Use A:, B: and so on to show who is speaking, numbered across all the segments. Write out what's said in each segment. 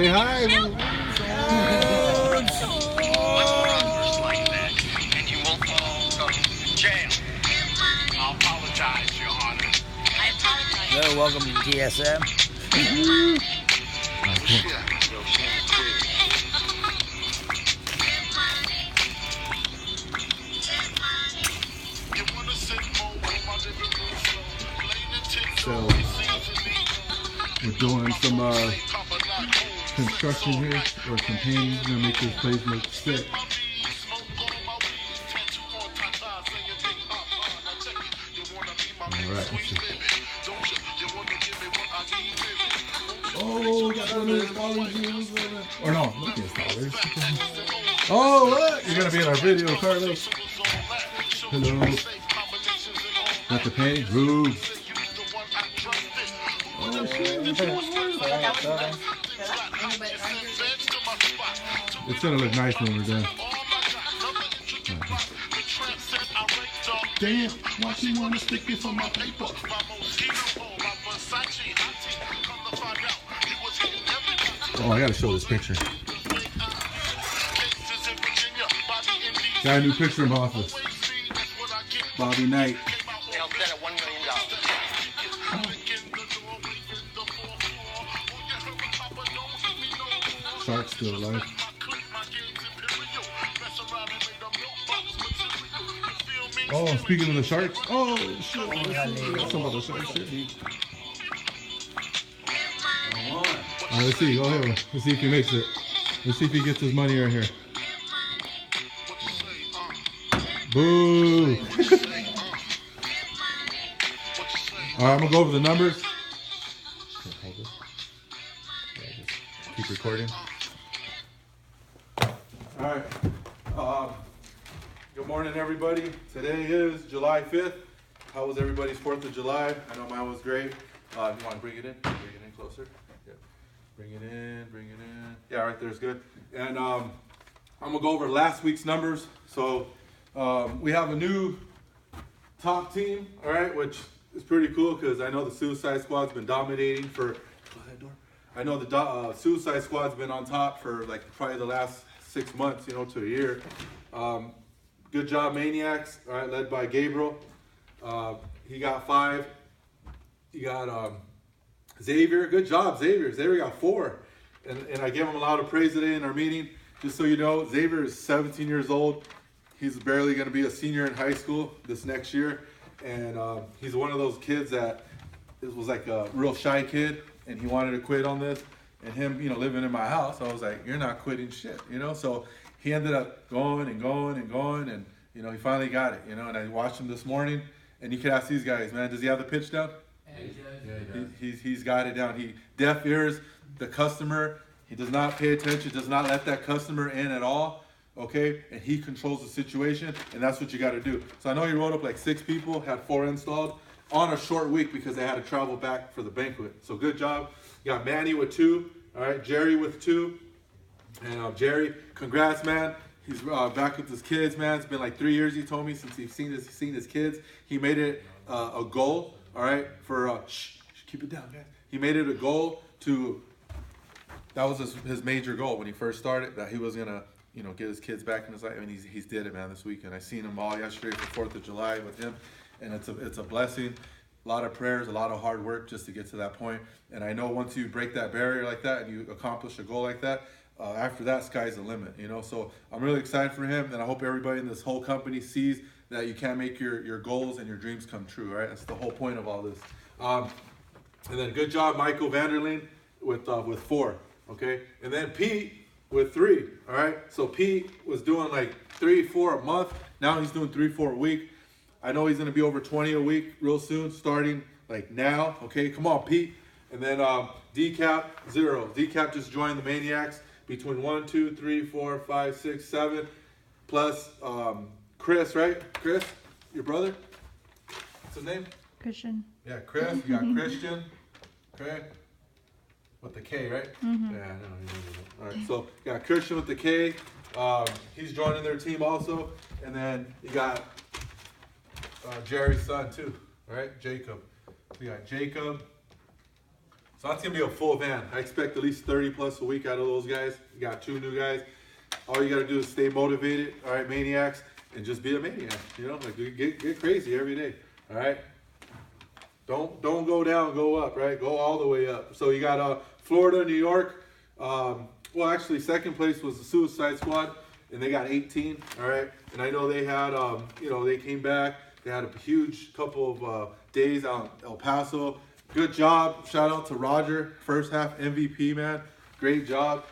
A: Say hi.
B: Hello, welcome to TSM.
A: So we're doing some construction here, or some painting. We're gonna make this place look sick. All right. Oh, we got $100 or no, look at $100. Oh, what? You're gonna be in our video, Carlos. Hello. Got the paint, roofs. Oh shit! It's gonna look nice when we're done. Damn, why she wanna stick this on my paper? Oh, I gotta show this picture. Got a new picture in my office. Bobby Knight. Shark's still alive. Oh, speaking of the sharks. Oh, shit. Let's talk about the shark shit. Alright, let's see. Go ahead. Let's see if he makes it. Let's see if he gets his money right here. Boo! Alright, I'm gonna go over the numbers. Keep recording. Alright. Good morning, everybody. Today is July 5th. How was everybody's 4th of July? I know mine was great. You want to bring it in? Bring it in closer. Yeah. Bring it in, bring it in. Yeah, right there's good. And I'm going to go over last week's numbers. So we have a new top team, all right, which is pretty cool because I know the Suicide Squad's been dominating for... Close that door. I know the Suicide Squad's been on top for like probably the last 6 months, you know, to a year. Good job, Maniacs, all right, led by Gabriel. He got 5. You got Xavier. Good job, Xavier. Xavier got 4. And I gave him a lot of praise today in our meeting. Just so you know, Xavier is 17 years old. He's barely going to be a senior in high school this next year. And he's one of those kids that was like a real shy kid, and he wanted to quit on this. And him, you know, living in my house, I was like, you're not quitting shit, you know? So he ended up going and going and going, and, you know, he finally got it, you know? And I watched him this morning, and you could ask these guys, man, does he have the pitch down? Yeah, he's got it down. He deaf ears the customer. He does not pay attention, does not let that customer in at all, okay? And he controls the situation, and that's what you got to do. So I know he wrote up like 6 people, had 4 installed on a short week because they had to travel back for the banquet. So good job. You got Manny with 2, all right? Jerry with 2. And Jerry, congrats, man. He's back with his kids, man. It's been like 3 years, he told me, since he's seen his kids. He made it a goal, all right, for, keep it down, guys. He made it a goal to, that was his major goal when he first started, that he was going to, you know, get his kids back in his life. I mean, he's did it, man, this weekend. I seen him all yesterday for 4th of July with him, and it's a blessing. A lot of prayers, a lot of hard work just to get to that point. And I know once you break that barrier like that and you accomplish a goal like that, after that, sky's the limit, you know? So I'm really excited for him, and I hope everybody in this whole company sees that you can make your goals and your dreams come true, right? That's the whole point of all this. And then good job, Michael Vanderleen with 4, okay? And then Pete with 3, all right? So Pete was doing like 3, 4 a month. Now he's doing 3, 4 a week. I know he's gonna be over 20 a week real soon, starting like now, okay? Come on, Pete. And then Decap, 0. Decap just joined the Maniacs. Between 1, 2, 3, 4, 5, 6, 7, plus Chris, right? Chris, your brother? What's his name?
C: Christian.
A: Yeah, Chris. You got Christian. Okay. With the K, right? Mm-hmm. Yeah, I know. All right, so you got Christian with the K. He's joining their team also. And then you got Jerry's son too, right? Jacob. So you got Jacob. So that's going to be a full van. I expect at least 30 plus a week out of those guys. You got 2 new guys. All you got to do is stay motivated, all right, maniacs, and just be a maniac. You know, like get crazy every day, all right? Don't go down, go up, right? Go all the way up. So you got Florida, New York. Well, actually, second place was the Suicide Squad, and they got 18, all right? And I know they had, you know, they came back. They had a huge couple of days out in El Paso. Good job. Shout out to Roger, first half MVP, man. Great job.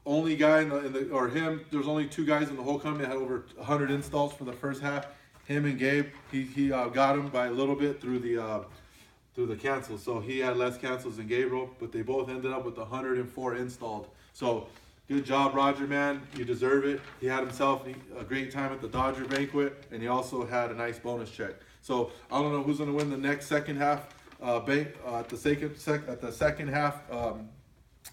A: Only guy or him, there's only 2 guys in the whole company that had over 100 installs for the first half. Him and Gabe, he got him by a little bit through the cancels. So he had less cancels than Gabriel, but they both ended up with 104 installed. So good job, Roger, man. You deserve it. He had himself a great time at the Dodger banquet, and he also had a nice bonus check. So I don't know who's going to win the next second half at the second half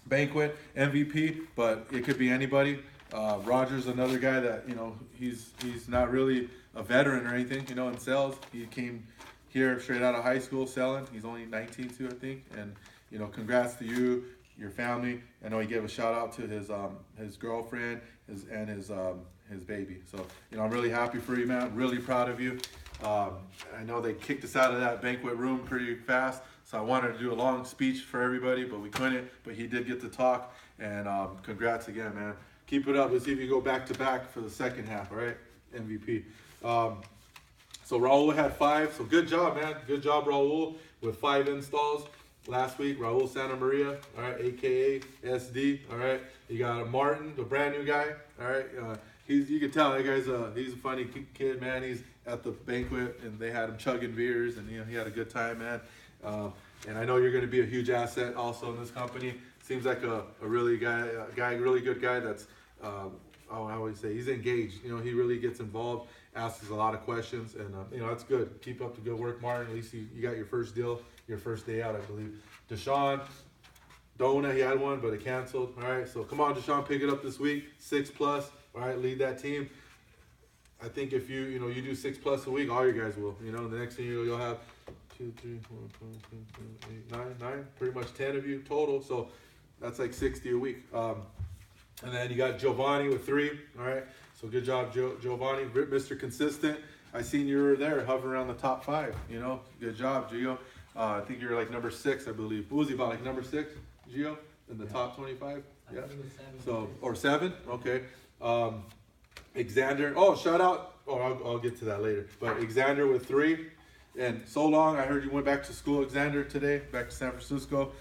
A: banquet MVP, but it could be anybody. Roger's another guy that, you know, he's not really a veteran or anything, you know, in sales. He came here straight out of high school selling. He's only 19 too, I think. And, you know, congrats to you, your family. I know he gave a shout out to his girlfriend and his baby. So, you know, I'm really happy for you, man. Really proud of you. I know they kicked us out of that banquet room pretty fast, so I wanted to do a long speech for everybody, but we couldn't. But he did get to talk, and congrats again, man. Keep it up. Let's see if you go back to back for the second half, all right? MVP. So Raul had 5, so good job, man. Good job, Raul, with 5 installs last week. Raul Santa Maria, all right, AKA SD, all right. You got Martin, the brand new guy, all right. You can tell that guy's he's a funny kid, man. He's at the banquet, and they had him chugging beers, and, you know, he had a good time, man. And I know you're going to be a huge asset also in this company. Seems like a really good guy that's, I always say, he's engaged. You know, he really gets involved, asks a lot of questions, and, you know, that's good. Keep up the good work, Martin. At least you got your first deal, your first day out, I believe. Deshaun, Dona, he had one, but it canceled. All right, so come on, Deshaun, pick it up this week. 6+. All right, lead that team. I think if you do 6+ a week, all you guys will. You know, the next thing you'll have 2, 3, 4, 5, 6, 7, 8, 9, pretty much 10 of you total. So that's like 60 a week. And then you got Giovanni with 3. All right, so good job, Giovanni, Mr. Consistent. I seen you were there, hovering around the top 5. You know, good job, Gio. I think you're like number 6, I believe. What was he about, like number 6, Gio, in the top 25? Yeah. So, or 7? Okay. Xander, oh, shout out, I'll get to that later, but Xander with 3, and so long. I heard you went back to school, Xander, today, back to San Francisco.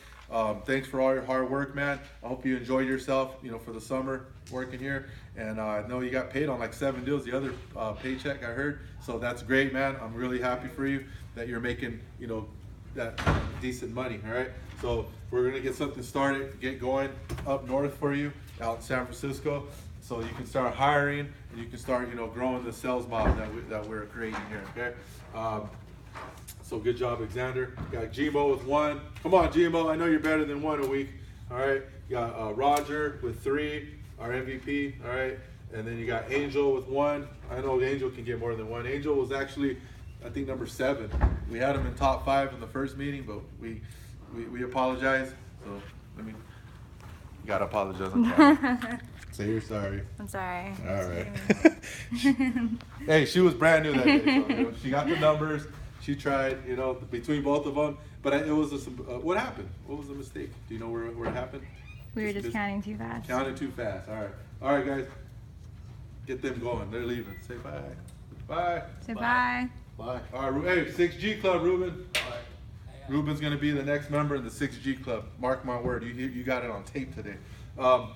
A: Thanks for all your hard work, man. I hope you enjoyed yourself, you know, for the summer working here, and I know you got paid on like 7 deals, the other paycheck I heard, so that's great, man. I'm really happy for you that you're making, you know, that decent money, all right? So we're gonna get something started, get going up north for you out in San Francisco, so you can start hiring and you can start, you know, growing the sales mob that we're creating here, okay? So good job, Xander. Got Gmo with 1. Come on, Gmo, I know you're better than 1 a week, all right? You got Roger with 3, our MVP, all right? And then you got Angel with 1. I know Angel can get more than 1. Angel was actually, I think, number 7. We had him in top 5 in the first meeting, but we apologize. So, I mean, you gotta apologize on camera. Say you're sorry.
C: I'm sorry.
A: All right. Hey, she was brand new that day. So, you know, she got the numbers. She tried, you know, between both of them. But it was what happened? What was the mistake? Do you know where it happened?
C: We were just counting too fast.
A: Counting too fast. All right. All right, guys. Get them going. They're leaving. Say bye. Bye.
C: Say bye.
A: Bye. All right. Hey, 6G Club, Ruben. All right. Ruben's going to be the next member in the 6G Club. Mark my word. You got it on tape today. So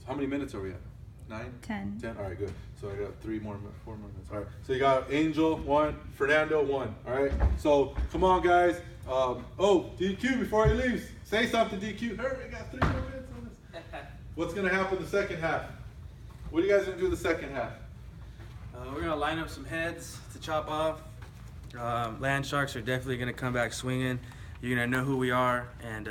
A: how many minutes are we at? 9?
C: 10.
A: 10? All right, good. So I got 4 more minutes. All right. So you got Angel, 1. Fernando, 1. All right. So come on, guys. Oh, DQ, before he leaves, say something, DQ. Hurry, I got 3 more minutes on this. What's going to happen the second half? What are you guys going to do the second half?
D: We're going to line up some heads to chop off. Land Sharks are definitely going to come back swinging. You're going to know who we are, and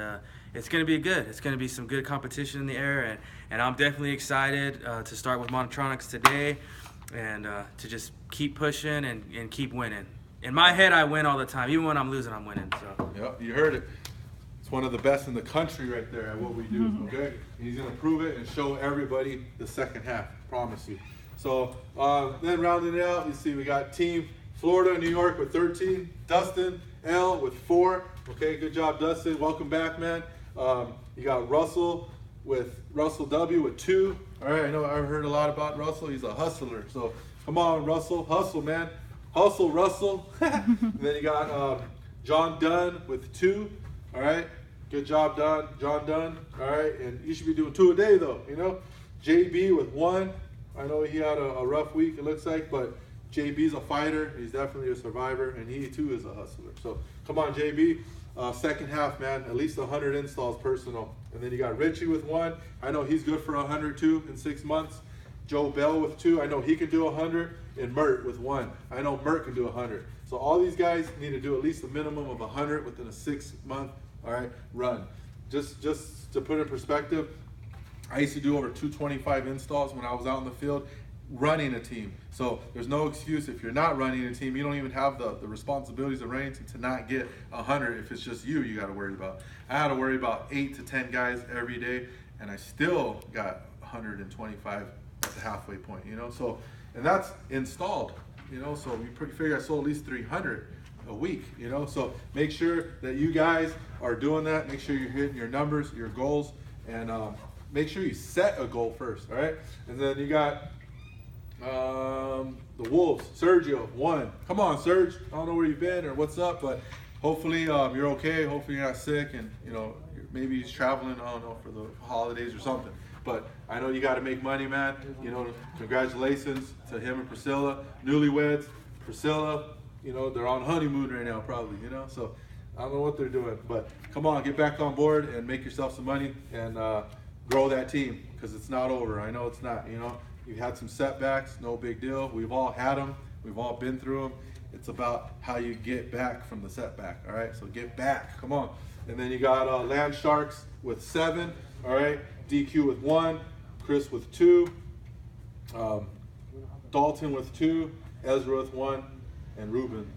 D: it's going to be good. It's going to be some good competition in the air, and I'm definitely excited to start with Monotronics today and to just keep pushing and keep winning. In my head, I win all the time. Even when I'm losing, I'm winning. So.
A: Yep, you heard it. It's one of the best in the country right there at what we do, okay? And he's gonna prove it and show everybody the second half, promise you. So then rounding it out, you see we got Team Florida, New York with 13, Dustin L with 4. Okay, good job, Dustin. Welcome back, man. You got Russell W with 2. All right, I know I've heard a lot about Russell. He's a hustler. So come on, Russell, hustle, man. Hustle, Russell. And then you got John Dunn with 2. All right, good job, John Dunn. All right, and you should be doing 2 a day, though. You know, JB with 1. I know he had a rough week, it looks like, but JB's a fighter. He's definitely a survivor, and he too is a hustler. So come on, JB. Second half, man, at least 100 installs personal. And then you got Richie with 1. I know he's good for 100 too in 6 months. Joe Bell with 2. I know he can do 100. And Mert with 1. I know Mert can do 100. So all these guys need to do at least a minimum of 100 within a 6-month, all right, run. Just to put it in perspective, I used to do over 225 installs when I was out in the field running a team. So there's no excuse if you're not running a team. You don't even have the responsibilities of running to not get 100 if it's just you got to worry about. I had to worry about 8 to 10 guys every day, and I still got 125 at the halfway point, you know. So, and that's installed, you know. So we figure I sold at least 300 a week, you know. So make sure that you guys are doing that. Make sure you're hitting your numbers, your goals, and make sure you set a goal first, all right? And then you got the Wolves, Sergio, 1. Come on, Serge. I don't know where you've been or what's up, but hopefully you're okay. Hopefully you're not sick, and you know maybe he's traveling. I don't know, for the holidays or something. But I know you got to make money, man. You know, congratulations to him and Priscilla, newlyweds. Priscilla, you know, they're on honeymoon right now, probably. You know, so I don't know what they're doing, but come on, get back on board and make yourself some money and grow that team, because it's not over. I know it's not. You know, you've had some setbacks, no big deal. We've all had them. We've all been through them. It's about how you get back from the setback. All right, so get back. Come on. And then you got Land Sharks with 7. All right, DQ with 1, Chris with 2, Dalton with 2, Ezra with 1, and Ruben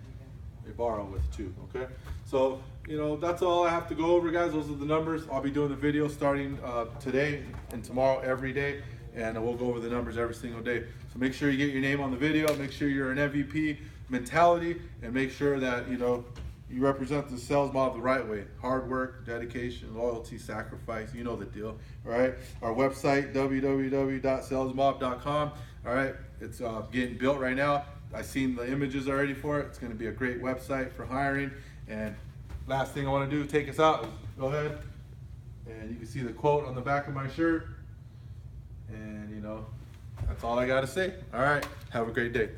A: Ibarra with 2. Okay, so you know that's all I have to go over, guys. Those are the numbers. I'll be doing the video starting today and tomorrow every day, and we'll go over the numbers every single day. So make sure you get your name on the video. Make sure you're an MVP mentality, and make sure that you know you represent the sales mob the right way. Hard work, dedication, loyalty, sacrifice. You know the deal. All right. Our website, www.salesmob.com. All right. It's getting built right now. I've seen the images already for it. It's going to be a great website for hiring. And last thing I want to do, take us out, is go ahead. And you can see the quote on the back of my shirt. And, you know, that's all I got to say. All right. Have a great day.